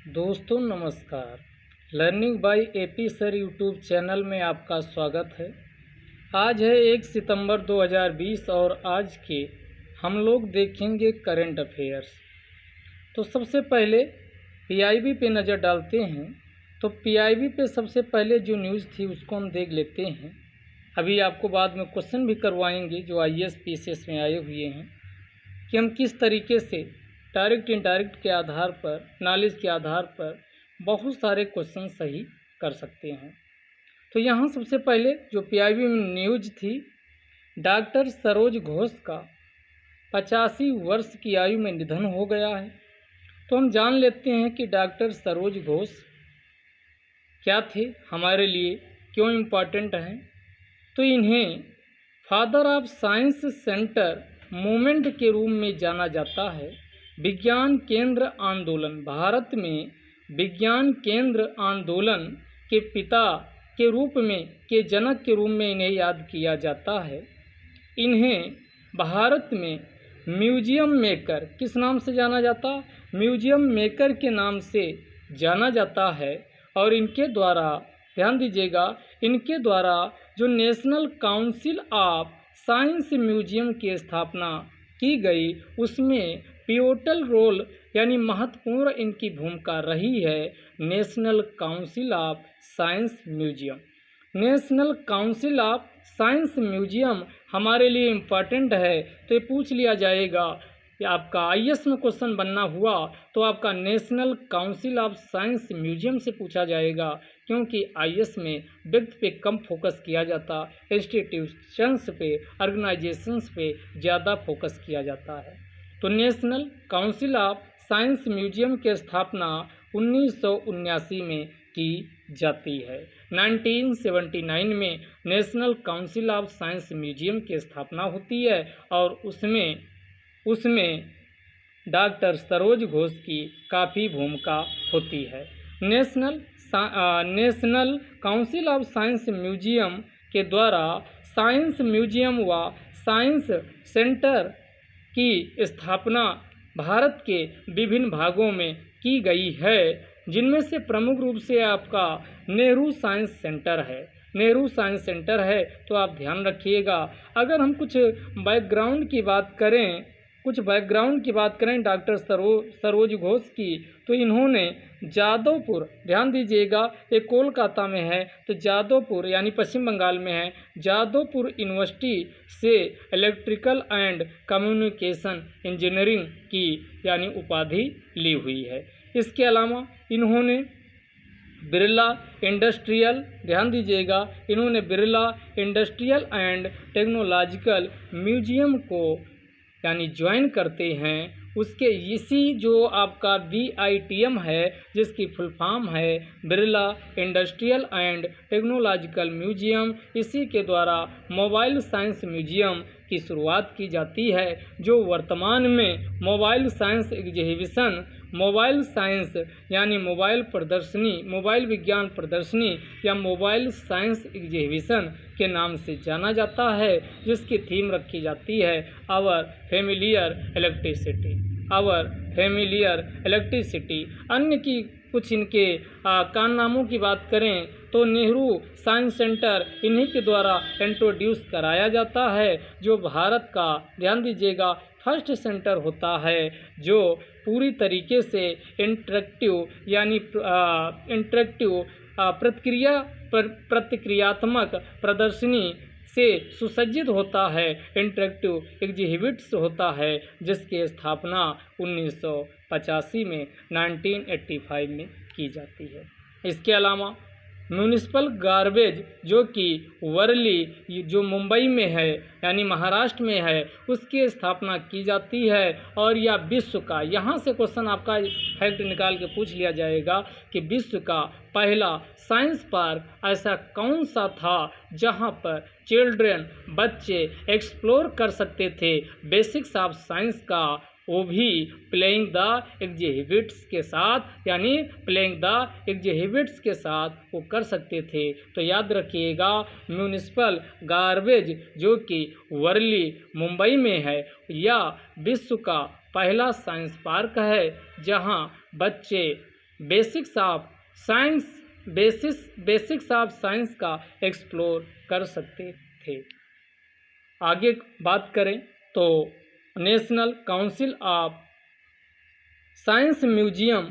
दोस्तों नमस्कार। Learning by AP sir YouTube channel में आपका स्वागत है। आज है 1 सितंबर 2020 और आज के हम लोग देखेंगे करंट अफेयर्स। तो सबसे पहले पीआईबी पे नज़र डालते हैं। तो पीआईबी पे सबसे पहले जो न्यूज़ थी उसको हम देख लेते हैं। अभी आपको बाद में क्वेश्चन भी करवाएंगे जो आईएएस पीसीएस में आए हुए हैं कि हम किस तरीके से डायरेक्ट इनडायरेक्ट के आधार पर, नॉलेज के आधार पर बहुत सारे क्वेश्चन सही कर सकते हैं। तो यहाँ सबसे पहले जो पीआईबी में न्यूज थी, डॉक्टर सरोज घोष का 85 वर्ष की आयु में निधन हो गया है। तो हम जान लेते हैं कि डॉक्टर सरोज घोष क्या थे, हमारे लिए क्यों इम्पॉर्टेंट हैं। तो इन्हें father of science centre movement के रूप में जाना जाता है। विज्ञान केंद्र आंदोलन, भारत में विज्ञान केंद्र आंदोलन के पिता के रूप में, के जनक के रूप में इन्हें याद किया जाता है। इन्हें भारत में म्यूजियम मेकर किस नाम से जाना जाता, म्यूजियम मेकर के नाम से जाना जाता है। और इनके द्वारा, ध्यान दीजिएगा, इनके द्वारा जो national council of science museum की स्थापना की गई उसमें पिवोटल रोल यानी महत्वपूर्ण इनकी भूमिका रही है। National council of science museum, national council of science museum हमारे लिए इम्पॉर्टेंट है। तो ये पूछ लिया जाएगा कि आपका आईएएस में क्वेश्चन बनना हुआ तो आपका national council of science museum से पूछा जाएगा, क्योंकि आईएएस में व्यक्ति पे कम फोकस किया जाता, इंस्टीट्यूशंस पे, ऑर्गेनाइजेशंस पे ज़्यादा फोकस किया जाता है। तो national council of science museum की स्थापना 1979 में की जाती है। 1979 में national council of science museum की स्थापना होती है और उसमें डॉक्टर सरोज घोष की काफ़ी भूमिका होती है। National council of science museum के द्वारा साइंस म्यूजियम व साइंस सेंटर की स्थापना भारत के विभिन्न भागों में की गई है, जिनमें से प्रमुख रूप से आपका नेहरू साइंस सेंटर है। नेहरू साइंस सेंटर है तो आप ध्यान रखिएगा। अगर हम कुछ बैकग्राउंड की बात करें डॉक्टर सरोज घोष की, तो इन्होंने जादवपुर, ध्यान दीजिएगा ये कोलकाता में है, तो जादवपुर यानी पश्चिम बंगाल में है, जादवपुर यूनिवर्सिटी से इलेक्ट्रिकल एंड कम्युनिकेशन इंजीनियरिंग की यानी उपाधि ली हुई है। इसके अलावा इन्होंने बिरला इंडस्ट्रियल, ध्यान दीजिएगा, इन्होंने Birla industrial and technological museum को यानी ज्वाइन करते हैं। उसके इसी जो आपका BITM है, जिसकी फुल फॉर्म है Birla industrial and technological museum, इसी के द्वारा मोबाइल साइंस म्यूजियम की शुरुआत की जाती है, जो वर्तमान में mobile science exhibition, mobile science यानी मोबाइल प्रदर्शनी, मोबाइल विज्ञान प्रदर्शनी या मोबाइल साइंस एग्जीबिशन के नाम से जाना जाता है, जिसकी थीम रखी जाती है our familiar electricity, our familiar electricity. अन्य की कुछ इनके कारनामों की बात करें तो नेहरू साइंस सेंटर इन्हीं के द्वारा इंट्रोड्यूस कराया जाता है, जो भारत का, ध्यान दीजिएगा, फर्स्ट सेंटर होता है जो पूरी तरीके से इंटरेक्टिव यानी प्रतिक्रियात्मक प्रदर्शनी से सुसज्जित होता है, इंटरेक्टिव एग्जिबिट्स होता है, जिसकी स्थापना 1985 में 1985 में की जाती है। इसके अलावा म्यूनिसिपल गार्बेज जो कि वर्ली जो मुंबई में है यानी महाराष्ट्र में है, उसकी स्थापना की जाती है। और यह विश्व का, यहाँ से क्वेश्चन आपका फैक्ट निकाल के पूछ लिया जाएगा कि विश्व का पहला साइंस पार्क ऐसा कौन सा था जहाँ पर चिल्ड्रन, बच्चे एक्सप्लोर कर सकते थे बेसिक्स ऑफ साइंस का, वो भी प्लेइंग द एग्जिबिट्स के साथ, यानी प्लेइंग द एग्जिबिट्स के साथ वो कर सकते थे। तो याद रखिएगा, म्यूनिसिपल गार्बेज जो कि वर्ली मुंबई में है, या विश्व का पहला साइंस पार्क है जहां बच्चे बेसिक्स ऑफ साइंस का एक्सप्लोर कर सकते थे। आगे बात करें तो national council of science museum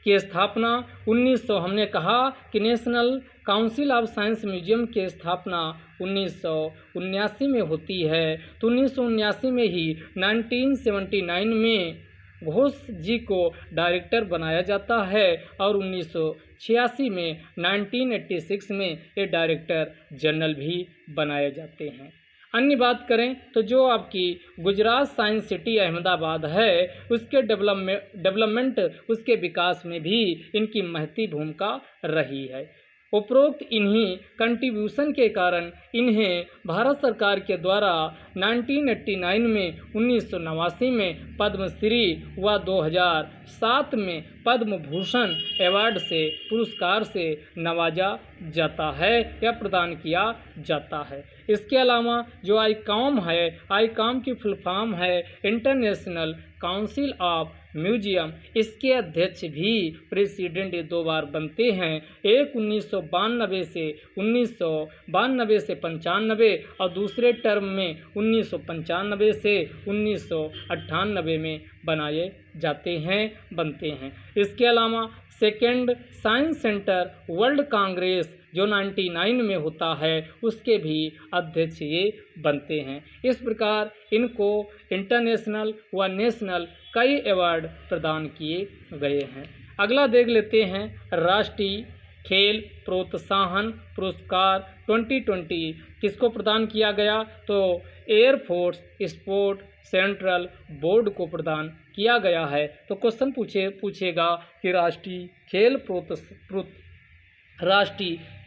की स्थापना 1900, हमने कहा कि national council of science museum की स्थापना 1979 में होती है। तो 1979 में ही 1979 में घोष जी को डायरेक्टर बनाया जाता है और 1986 में 1986 में ये डायरेक्टर जनरल भी बनाए जाते हैं। अन्य बात करें तो जो आपकी गुजरात साइंस सिटी अहमदाबाद है उसके डेवलपमेंट उसके विकास में भी इनकी महती भूमिका रही है। उपरोक्त इन्हीं कंट्रीब्यूशन के कारण इन्हें भारत सरकार के द्वारा 1989 में 1989 में पद्मश्री व 2007 में पद्म भूषण अवार्ड से पुरस्कार से नवाजा जाता है या प्रदान किया जाता है। इसके अलावा जो आईकॉम है, आईकॉम की फुल फॉर्म है इंटरनेशनल काउंसिल ऑफ म्यूजियम, इसके अध्यक्ष भी प्रेसिडेंट 2 बार बनते हैं, एक 1992 से 95 और दूसरे टर्म में 1995 से 1998 में बनाए जाते हैं, बनते हैं। इसके अलावा second science centre world Congress जो 99 में होता है उसके भी अध्यक्ष ये बनते हैं। इस प्रकार इनको इंटरनेशनल व नेशनल कई अवार्ड प्रदान किए गए हैं। अगला देख लेते हैं राष्ट्रीय खेल प्रोत्साहन पुरस्कार 2020 किसको प्रदान किया गया, तो एयरफोर्स स्पोर्ट सेंट्रल बोर्ड को प्रदान किया गया है। तो क्वेश्चन पूछेगा कि राष्ट्रीय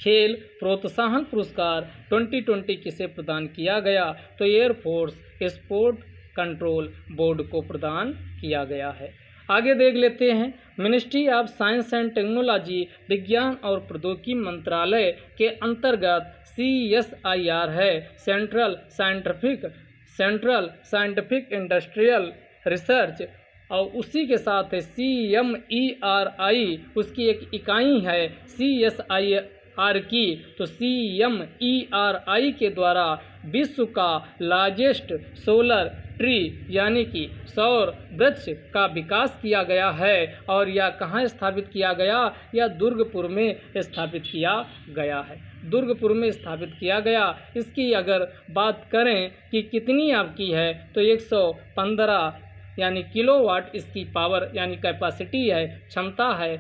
खेल प्रोत्साहन पुरस्कार 2020 किसे प्रदान किया गया, तो एयरफोर्स स्पोर्ट कंट्रोल बोर्ड को प्रदान किया गया है। आगे देख लेते हैं ministry of science and technology विज्ञान और प्रौद्योगिकी मंत्रालय के अंतर्गत CSIR है, सेंट्रल साइंटिफिक इंडस्ट्रियल रिसर्च, और उसी के साथ CMERI उसकी एक इकाई है CSIR की। तो CMERI के द्वारा विश्व का लार्जेस्ट सोलर ट्री यानी कि सौर वृक्ष का विकास किया गया है और यह कहाँ स्थापित किया गया, यह दुर्गपुर में स्थापित किया गया है, दुर्गपुर में स्थापित किया गया। इसकी अगर बात करें कि कितनी आपकी है तो 115 यानी किलोवाट इसकी पावर यानी कैपेसिटी है, क्षमता है।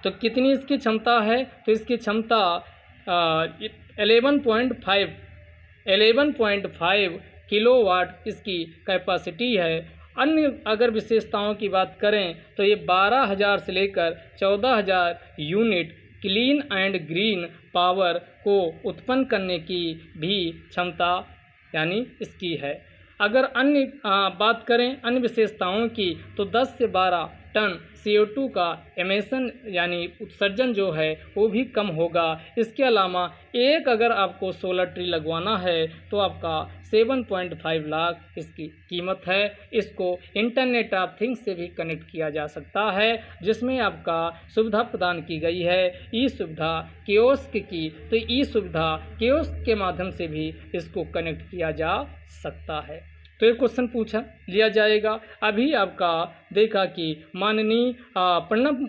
तो कितनी इसकी क्षमता है, तो इसकी क्षमता 11.5 किलोवाट इसकी कैपेसिटी है। अन्य अगर विशेषताओं की बात करें तो ये 12,000 से लेकर 14,000 unit clean and green power को उत्पन्न करने की भी क्षमता यानी इसकी है। अगर अन्य बात करें अन्य विशेषताओं की तो 10 से 12 टन CO2 का एमिशन यानी उत्सर्जन जो है वो भी कम होगा। इसके अलावा एक अगर आपको सोलर ट्री लगवाना है तो आपका 7.5 लाख इसकी कीमत है। इसको इंटरनेट ऑफ थिंग्स से भी कनेक्ट किया जा सकता है, जिसमें आपका सुविधा प्रदान की गई है ई सुविधा कियोस्क की। तो ई सुविधा कियोस्क के माध्यम से भी इसको कनेक्ट किया जा सकता है। तो एक क्वेश्चन पूछा लिया जाएगा। अभी आपका देखा कि माननीय प्रणब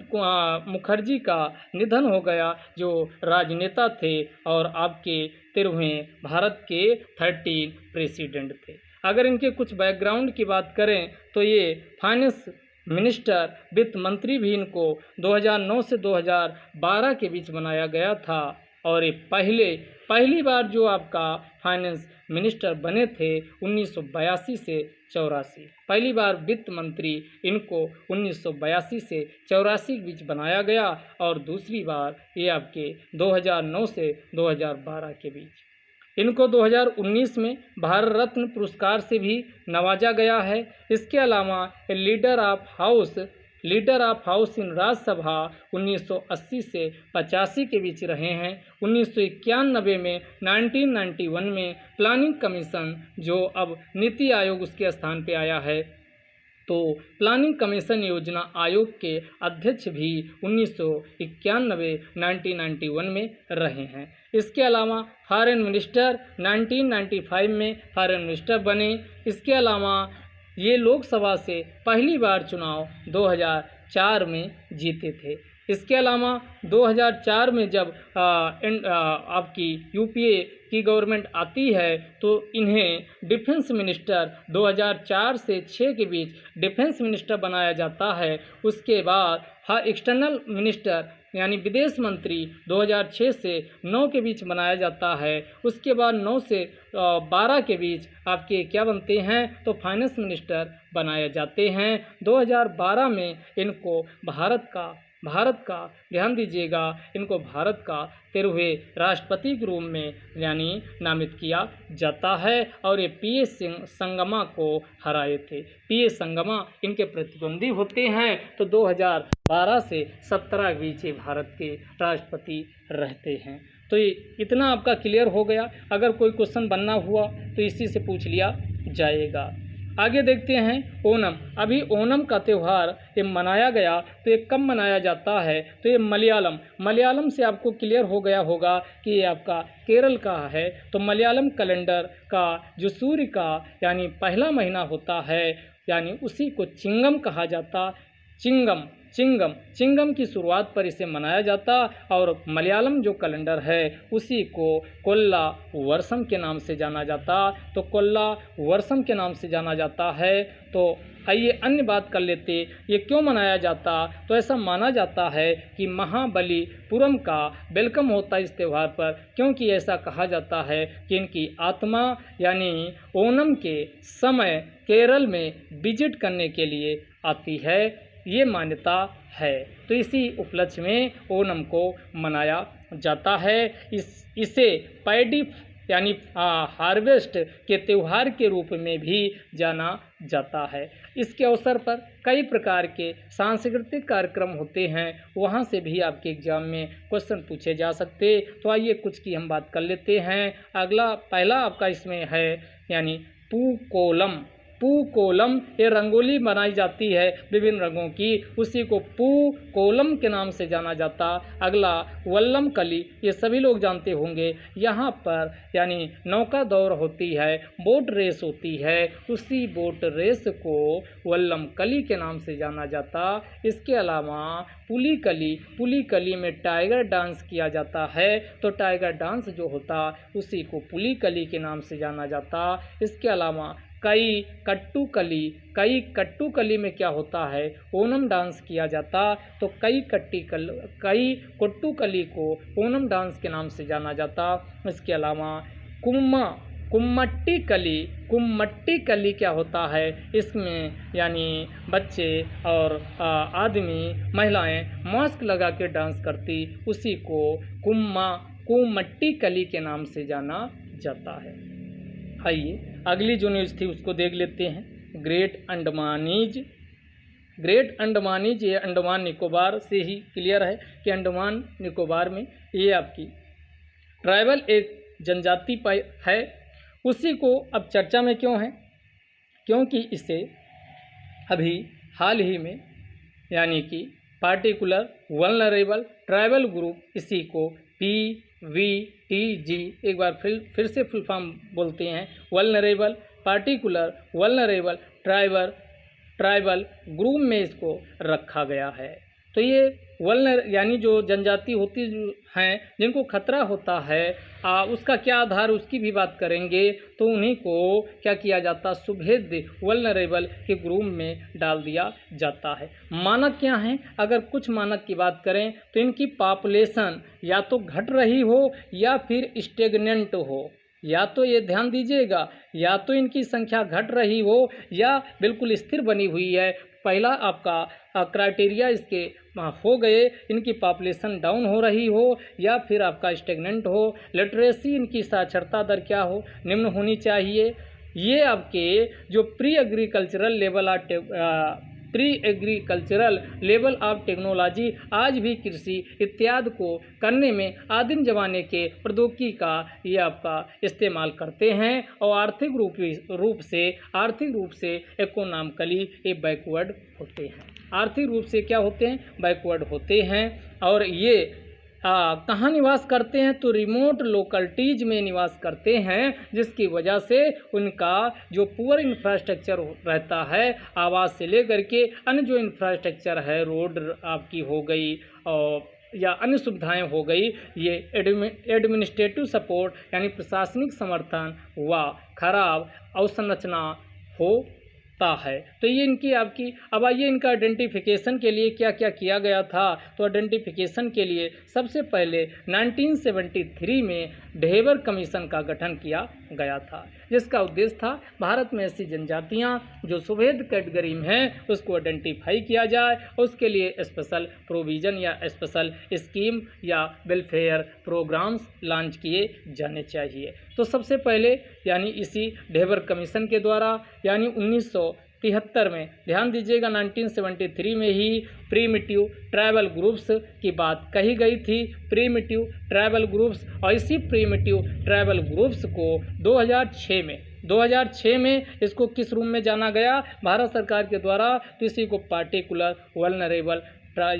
मुखर्जी का निधन हो गया, जो राजनेता थे और आपके 13वें भारत के 13 प्रेसिडेंट थे। अगर इनके कुछ बैकग्राउंड की बात करें तो ये फाइनेंस मिनिस्टर वित्त मंत्री भी इनको 2009 से 2012 के बीच बनाया गया था और ये पहली बार जो आपका फाइनेंस मिनिस्टर बने थे 1982 से 84। पहली बार वित्त मंत्री इनको 1982 से 84 के बीच बनाया गया और दूसरी बार ये आपके 2009 से 2012 के बीच। इनको 2019 में भारत रत्न पुरस्कार से भी नवाजा गया है। इसके अलावा leader of house leader of house in Rajya Sabha 1980 से 85 के बीच रहे हैं। 1991 में 1991 में प्लानिंग कमीशन जो अब नीति आयोग उसके स्थान पे आया है, तो प्लानिंग कमीशन योजना आयोग के अध्यक्ष भी 1991 में रहे हैं। इसके अलावा फॉरेन मिनिस्टर 1995 में फॉरेन मिनिस्टर बने। इसके अलावा ये लोकसभा से पहली बार चुनाव 2004 में जीते थे। इसके अलावा 2004 में जब आपकी यूपीए की गवर्नमेंट आती है तो इन्हें डिफेंस मिनिस्टर 2004 से 6 के बीच डिफेंस मिनिस्टर बनाया जाता है। उसके बाद एक्सटर्नल मिनिस्टर यानी विदेश मंत्री 2006 से 9 के बीच बनाया जाता है। उसके बाद 9 से 12 के बीच आपके क्या बनते हैं, तो फाइनेंस मिनिस्टर बनाए जाते हैं। 2012 में इनको भारत का ध्यान दीजिएगा, इनको भारत का 13वें राष्ट्रपति के रूप में यानी नामित किया जाता है और ये पीएस संगमा को हराए थे। पीएस संगमा इनके प्रतिद्वंदी होते हैं। तो 2012 से 17 के बीच भारत के राष्ट्रपति रहते हैं। तो ये इतना आपका क्लियर हो गया। अगर कोई क्वेश्चन बनना हुआ तो इसी से पूछ लिया जाएगा। आगे देखते हैं ओणम। अभी ओणम का त्यौहार ये मनाया गया, तो ये कब मनाया जाता है, तो ये मलयालम से आपको क्लियर हो गया होगा कि ये आपका केरल का है। तो मलयालम कैलेंडर का जो सूर्य का यानी पहला महीना होता है यानी उसी को चिंगम कहा जाता। चिंगम की शुरुआत पर इसे मनाया जाता और मलयालम जो कैलेंडर है उसी को कोल्ला वर्षम के नाम से जाना जाता। तो कोल्ला वर्षम के नाम से जाना जाता है। तो आइए अन्य बात कर लेते, ये क्यों मनाया जाता, तो ऐसा माना जाता है कि महाबलीपुरम का वेलकम होता है इस त्यौहार पर, क्योंकि ऐसा कहा जाता है कि इनकी आत्मा यानी ओणम के समय केरल में विजिट करने के लिए आती है, ये मान्यता है। तो इसी उपलक्ष्य में ओणम को मनाया जाता है। इसे पैडी यानी हार्वेस्ट के त्यौहार के रूप में भी जाना जाता है। इसके अवसर पर कई प्रकार के सांस्कृतिक कार्यक्रम होते हैं, वहाँ से भी आपके एग्जाम में क्वेश्चन पूछे जा सकते। तो आइए कुछ की हम बात कर लेते हैं। पहला आपका इसमें है यानी पूकोलम, ये रंगोली बनाई जाती है विभिन्न रंगों की, उसी को पूकोलम के नाम से जाना जाता। अगला वल्लम कली, ये सभी लोग जानते होंगे। यहाँ पर यानी नौका दौड़ होती है, बोट रेस होती है, उसी बोट रेस को वल्लम कली के नाम से जाना जाता। इसके अलावा पुली कली में टाइगर डांस किया जाता है, तो टाइगर डांस जो होता उसी को पुली कली के नाम से जाना जाता। इसके अलावा कई कट्टू कली में क्या होता है, ओणम डांस किया जाता। तो कई कट्टू कली को ओणम डांस के नाम से जाना जाता। इसके अलावा कुम्मट्टी कली क्या होता है, इसमें यानी बच्चे और आदमी महिलाएं मास्क लगा के डांस करती, उसी को कुम्मट्टी कली के नाम से जाना जाता है। आइए अगली जो न्यूज़ थी उसको देख लेते हैं। ग्रेट अंडमानीज ये अंडमान निकोबार से ही क्लियर है कि अंडमान निकोबार में ये आपकी ट्राइबल एक जनजाति है। उसी को अब चर्चा में क्यों है, क्योंकि इसे अभी हाल ही में यानी कि पार्टिकुलर वल्नरेबल ट्राइबल ग्रुप, इसी को PVTG, एक बार फिर से फुल फॉर्म बोलते हैं, पार्टिकुलर वल्नरेबल ट्राइबल ग्रुप में इसको रखा गया है। तो ये यानी जो जनजाति होती हैं जिनको खतरा होता है, उसका क्या आधार, उसकी भी बात करेंगे। तो उन्हीं को क्या किया जाता, सुभेद्य वल्नरेबल के ग्रुप में डाल दिया जाता है। मानक क्या हैं, अगर कुछ मानक की बात करें तो इनकी पॉपुलेशन या तो घट रही हो या फिर स्टेगनेंट हो, या तो ये ध्यान दीजिएगा, या तो इनकी संख्या घट रही हो या बिल्कुल स्थिर बनी हुई है। पहला आपका क्राइटेरिया इसके हो गए, इनकी पॉपुलेशन डाउन हो रही हो या फिर आपका स्टेगनेंट हो। लिटरेसी, इनकी साक्षरता दर क्या हो, निम्न होनी चाहिए। ये आपके जो pre agricultural level pre agricultural level of technology आज भी कृषि इत्यादि को करने में आदिम जमाने के प्रौद्योगिकी का ये आपका इस्तेमाल करते हैं और आर्थिक रूप से इकोनॉमिकली ये बैकवर्ड होते हैं। आर्थिक रूप से क्या होते हैं? बैकवर्ड होते हैं। और ये कहाँ निवास करते हैं? तो रिमोट लोकलिटीज में निवास करते हैं, जिसकी वजह से उनका जो पुअर इंफ्रास्ट्रक्चर रहता है, आवास से लेकर के अन्य जो इंफ्रास्ट्रक्चर है, रोड आपकी हो गई और या अन्य सुविधाएं हो गई, ये एडमिनिस्ट्रेटिव सपोर्ट यानी प्रशासनिक समर्थन व खराब अवसंरचना होता है। तो ये इनकी आपकी अब आइए इनका आइडेंटिफिकेशन के लिए क्या क्या किया गया था। तो आइडेंटिफिकेशन के लिए सबसे पहले 1973 में ढेबर कमीशन का गठन किया गया था, जिसका उद्देश्य था भारत में ऐसी जनजातियां जो सुभेद कैटेगरी में हैं उसको आइडेंटिफाई किया जाए, उसके लिए स्पेशल प्रोविज़न या स्पेशल स्कीम या वेलफेयर प्रोग्राम्स लॉन्च किए जाने चाहिए। तो सबसे पहले यानी इसी ढेबर कमीशन के द्वारा यानी 1973 में, ध्यान दीजिएगा 1973 में ही प्रीमिटिव ट्राइबल ग्रुप्स की बात कही गई थी। प्रीमिटिव ट्राइबल ग्रुप्स, और इसी प्रीमिटिव ट्राइबल ग्रुप्स को 2006 में इसको किस रूप में जाना गया भारत सरकार के द्वारा? तो इसी को पार्टिकुलर वल्नरेबल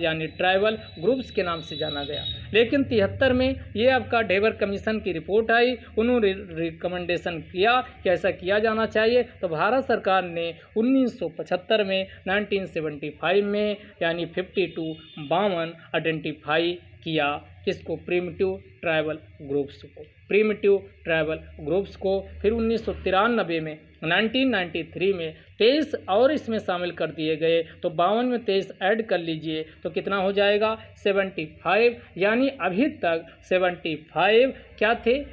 यानी ट्राइबल ग्रुप्स के नाम से जाना गया। लेकिन 73 में ये आपका ढेबर कमीशन की रिपोर्ट आई, उन्होंने रिकमेंडेशन किया कि ऐसा किया जाना चाहिए। तो भारत सरकार ने 1975 में 1975 में यानी 52 आइडेंटिफाई किया किसको? प्रीमिटिव ट्राइबल ग्रुप्स को, प्रीमिटिव ट्राइबल ग्रुप्स को। फिर 1993 में 1993 में 23 और इसमें शामिल कर दिए गए। तो 52 में 23 ऐड कर लीजिए तो कितना हो जाएगा? 75। यानी अभी तक 75 क्या थे?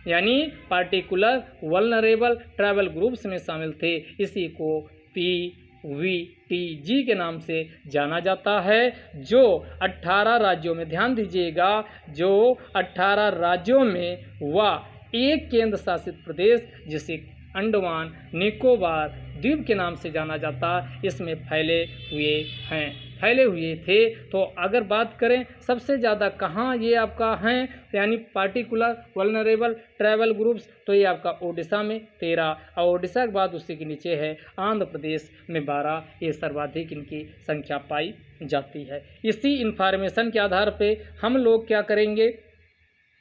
यानी पार्टिकुलर वल्नरेबल ट्राइबल ग्रुप्स में शामिल थे। इसी को PVTG के नाम से जाना जाता है, जो 18 राज्यों में, ध्यान दीजिएगा, जो 18 राज्यों में व एक केंद्र शासित प्रदेश जिसे अंडमान निकोबार द्वीप के नाम से जाना जाता, इसमें फैले हुए थे। तो अगर बात करें सबसे ज़्यादा कहाँ ये आपका हैं यानी पार्टिकुलर वल्नरेबल ट्राइबल ग्रुप्स, तो ये आपका ओडिशा में 13 और ओडिशा के बाद उसी के नीचे है आंध्र प्रदेश में 12। ये सर्वाधिक इनकी संख्या पाई जाती है। इसी इंफॉर्मेशन के आधार पे हम लोग क्या करेंगे,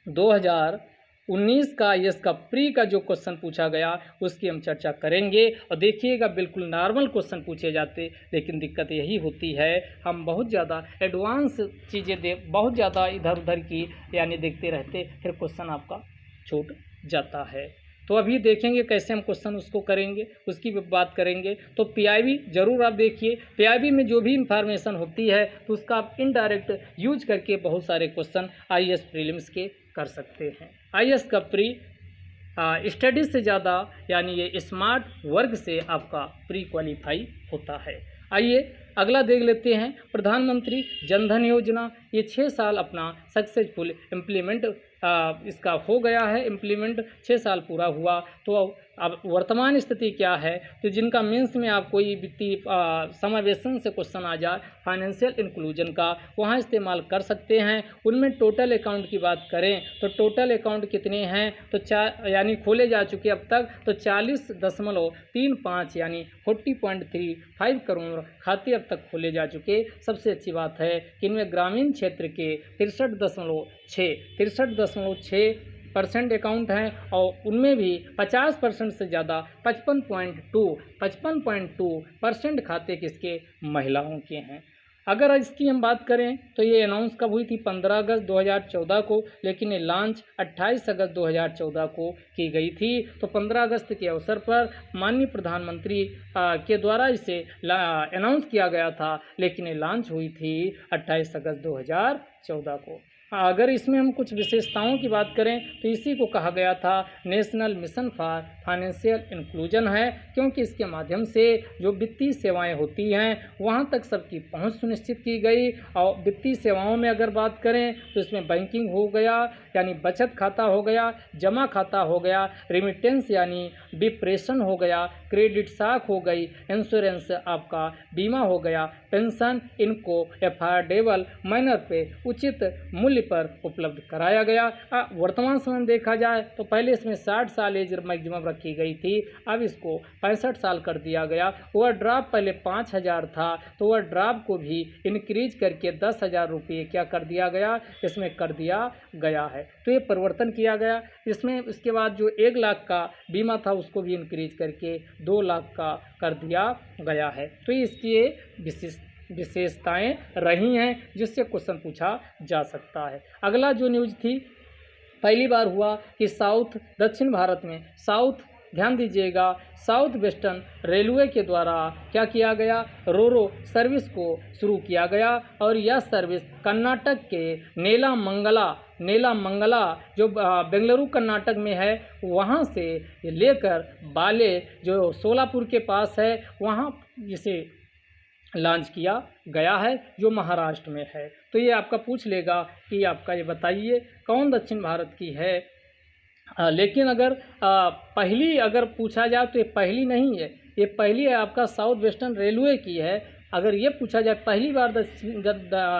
2019 का यस का प्री का जो क्वेश्चन पूछा गया उसकी हम चर्चा करेंगे। और देखिएगा बिल्कुल नॉर्मल क्वेश्चन पूछे जाते, लेकिन दिक्कत यही होती है हम बहुत ज़्यादा एडवांस चीज़ें बहुत ज़्यादा इधर उधर की यानी देखते रहते, फिर क्वेश्चन आपका छूट जाता है। तो अभी देखेंगे कैसे हम क्वेश्चन उसको करेंगे, उसकी भी बात करेंगे। तो PIB जरूर आप देखिए, PIB में जो भी इंफॉर्मेशन होती है तो उसका आप इनडायरेक्ट यूज करके बहुत सारे क्वेश्चन IAS प्रीलिम्स के कर सकते हैं। IAS का प्री स्टडी से ज़्यादा यानी ये स्मार्ट वर्क से आपका प्री क्वालिफाई होता है। आइए अगला देख लेते हैं, प्रधानमंत्री जनधन योजना। ये 6 साल अपना सक्सेसफुल इम्प्लीमेंट इसका हो गया है, इम्प्लीमेंट 6 साल पूरा हुआ। तो अब वर्तमान स्थिति क्या है? तो जिनका मेंस में आप कोई वित्तीय समावेशन से क्वेश्चन आ जाए फाइनेंशियल इंक्लूजन का, वहाँ इस्तेमाल कर सकते हैं। उनमें टोटल अकाउंट की बात करें तो टोटल अकाउंट कितने हैं? तो यानी खोले जा चुके अब तक तो 40.35 यानी 40.35 करोड़ खाते अब तक खोले जा चुके। सबसे अच्छी बात है कि इनमें ग्रामीण क्षेत्र के 63.6% अकाउंट हैं और उनमें भी 50% से ज़्यादा 55.2% खाते किसके? महिलाओं के हैं। अगर इसकी हम बात करें तो ये अनाउंस कब हुई थी? 15 अगस्त 2014 को, लेकिन ये लॉन्च 28 अगस्त 2014 को की गई थी। तो 15 अगस्त के अवसर पर माननीय प्रधानमंत्री के द्वारा इसे अनाउंस किया गया था, लेकिन ये लॉन्च हुई थी 28 अगस्त 2014 को। अगर इसमें हम कुछ विशेषताओं की बात करें तो इसी को कहा गया था national mission for financial inclusion है, क्योंकि इसके माध्यम से जो वित्तीय सेवाएं होती हैं वहां तक सबकी पहुंच सुनिश्चित की गई। और वित्तीय सेवाओं में अगर बात करें तो इसमें बैंकिंग हो गया यानी बचत खाता हो गया, जमा खाता हो गया, रिमिटेंस यानी डिप्रेशन हो गया, क्रेडिट साख हो गई, इंश्योरेंस आपका बीमा हो गया, पेंशन इनको एफोर्डेबल मैनर पे उचित मूल्य पर उपलब्ध कराया गया। वर्तमान समय में देखा जाए तो पहले इसमें 60 साल एज मैक्सिमम रखी गई थी, अब इसको 65 साल कर दिया गया। ओवरड्राफ्ट पहले 5,000 था तो ओवरड्राफ्ट को भी इंक्रीज करके 10,000 रुपये क्या कर दिया गया, इसमें कर दिया गया है। तो ये परिवर्तन किया गया। इसमें इसके बाद जो 1 लाख का बीमा था उसको भी इंक्रीज करके 2 लाख का कर दिया गया है। तो इसकी विशेषताएं रही हैं जिससे क्वेश्चन पूछा जा सकता है। अगला जो न्यूज़ थी, पहली बार हुआ कि दक्षिण भारत में ध्यान दीजिएगा, साउथ वेस्टर्न रेलवे के द्वारा क्या किया गया, रोरो सर्विस को शुरू किया गया। और यह सर्विस कर्नाटक के नेलामंगला जो बेंगलुरु कर्नाटक में है वहाँ से लेकर बाले जो सोलापुर के पास है वहाँ इसे लॉन्च किया गया है, जो महाराष्ट्र में है। तो ये आपका पूछ लेगा कि आपका ये बताइए कौन दक्षिण भारत की है। लेकिन अगर पहली अगर पूछा जाए तो ये पहली नहीं है, ये पहली है आपका साउथ वेस्टर्न रेलवे की है। अगर ये पूछा जाए पहली बार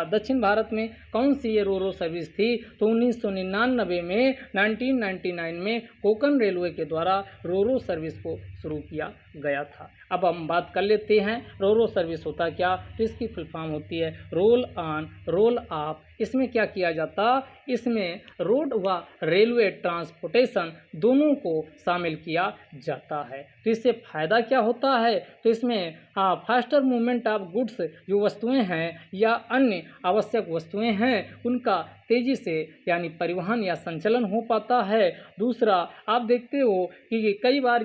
दक्षिण भारत में कौन सी ये रोरो सर्विस थी तो 1999 में कोंकण रेलवे के द्वारा रोरो सर्विस को शुरू किया गया था। अब हम बात कर लेते हैं रोरो सर्विस होता क्या। तो इसकी फुल फॉर्म होती है रोल ऑन रोल ऑफ। इसमें क्या किया जाता, इसमें रोड व रेलवे ट्रांसपोर्टेशन दोनों को शामिल किया जाता है। तो इससे फ़ायदा क्या होता है, तो इसमें फास्टर मूवमेंट ऑफ गुड्स जो वस्तुएं हैं या अन्य आवश्यक वस्तुएं हैं उनका तेज़ी से यानी परिवहन या संचलन हो पाता है। दूसरा आप देखते हो कि कई बार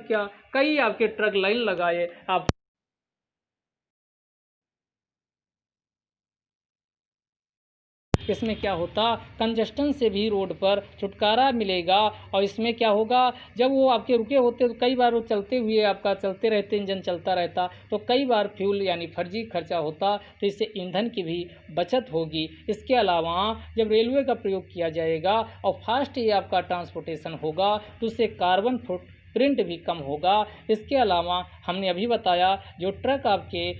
कई आपके ट्रक लाइन लगाए आप इसमें क्या होता, कंजस्टन से भी रोड पर छुटकारा मिलेगा। और इसमें क्या होगा, जब वो आपके रुके होते तो कई बार वो चलते हुए आपका चलते रहते, इंजन चलता रहता तो कई बार फ्यूल यानी फर्जी खर्चा होता, तो इससे ईंधन की भी बचत होगी। इसके अलावा जब रेलवे का प्रयोग किया जाएगा और फास्ट ये आपका ट्रांसपोर्टेशन होगा तो उससे कार्बन फुटप्रिंट भी कम होगा। इसके अलावा हमने अभी बताया जो ट्रक आपके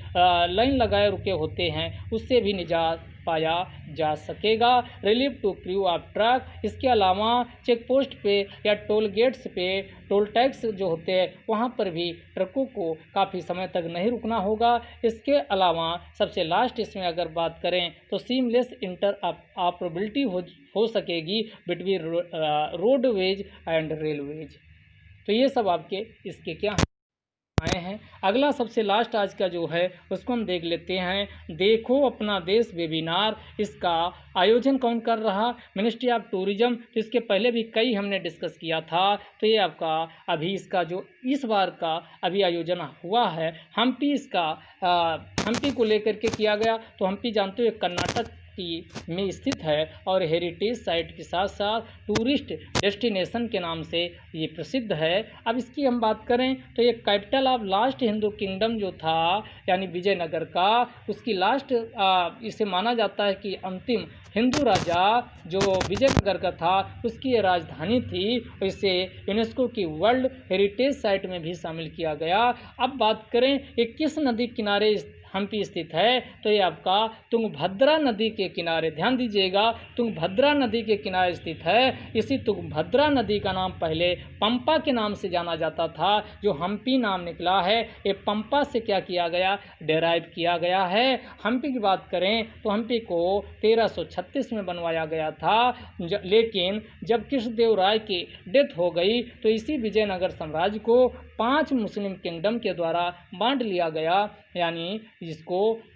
लाइन लगाए रुके होते हैं उससे भी निजात पाया जा सकेगा। Relief to crew of truck. इसके अलावा चेक पोस्ट पे या टोल गेट्स पे टोल टैक्स जो होते हैं वहाँ पर भी ट्रकों को काफ़ी समय तक नहीं रुकना होगा। इसके अलावा सबसे लास्ट इसमें अगर बात करें तो सीमलेस इंटर ऑपरेबिलिटी हो सकेगी बिटवीन रोडवेज एंड रेलवेज। तो ये सब आपके इसके क्या आए हैं। अगला सबसे लास्ट आज का जो है उसको हम देख लेते हैं। देखो अपना देश वेबिनार, इसका आयोजन कौन कर रहा, मिनिस्ट्री ऑफ टूरिज्म। तो इसके पहले भी कई हमने डिस्कस किया था। तो ये आपका अभी इसका जो इस बार का अभी आयोजन हुआ है हम्पी को लेकर के किया गया। तो हम्पी जानते हो कर्नाटक में स्थित है और हेरिटेज साइट के साथ साथ टूरिस्ट डेस्टिनेशन के नाम से ये प्रसिद्ध है। अब इसकी हम बात करें तो ये capital of last Hindu kingdom जो था यानी विजयनगर का, उसकी लास्ट इसे माना जाता है कि अंतिम हिंदू राजा जो विजयनगर का था उसकी ये राजधानी थी। इसे यूनेस्को की वर्ल्ड हेरिटेज साइट में भी शामिल किया गया। अब बात करें ये किस नदी किनारे हम्पी स्थित है, तो ये आपका तुंगभद्रा नदी के किनारे, ध्यान दीजिएगा, तुंगभद्रा नदी के किनारे स्थित है। इसी तुंगभद्रा नदी का नाम पहले पंपा के नाम से जाना जाता था। जो हम्पी नाम निकला है ये पंपा से क्या किया गया, डेराइव किया गया है। हम्पी की बात करें तो हम्पी को 1336 में बनवाया गया था, लेकिन जब कृष्णदेव राय की डेथ हो गई तो इसी विजयनगर साम्राज्य को 5 मुस्लिम किंगडम के द्वारा बांट लिया गया। यानी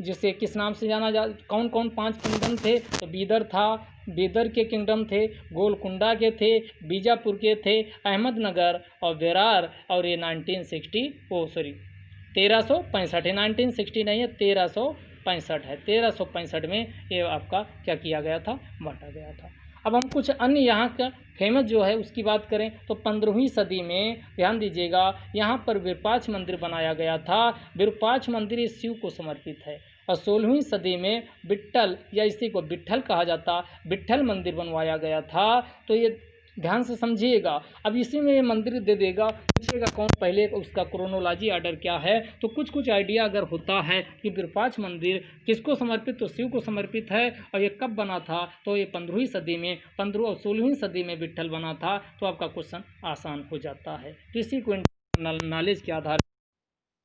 जिसे किस नाम से जाना जा, कौन कौन 5 किंगडम थे, तो बीदर था, बीदर के किंगडम थे, गोलकुंडा के थे, बीजापुर के थे, अहमदनगर और बेरार। और ये 1365 है, 1960 नहीं है, 1365 है। 1365 में ये आपका क्या किया गया था, बांटा गया था। अब हम कुछ अन्य यहाँ का फेमस जो है उसकी बात करें तो 15वीं सदी में ध्यान दीजिएगा यहाँ पर विरूपाक्ष मंदिर बनाया गया था। विरूपाक्ष मंदिर इस शिव को समर्पित है। और 16वीं सदी में विट्ठल या इसी को विट्ठल कहा जाता, विट्ठल मंदिर बनवाया गया था। तो ये ध्यान से समझिएगा। अब इसी में ये मंदिर दे देगा, पूछिएगा कौन पहले, उसका क्रोनोलॉजी ऑर्डर क्या है। तो कुछ आइडिया अगर होता है कि विरूपाक्ष मंदिर किसको समर्पित, तो शिव को समर्पित है। और ये कब बना था, तो ये 15वीं सदी में, 15 और 16वीं सदी में विट्ठल बना था। तो आपका क्वेश्चन आसान हो जाता है। तो इसी को नॉलेज के आधार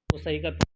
पर सही करते हैं।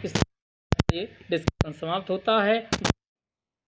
इस ये डिस्कशन समाप्त होता है।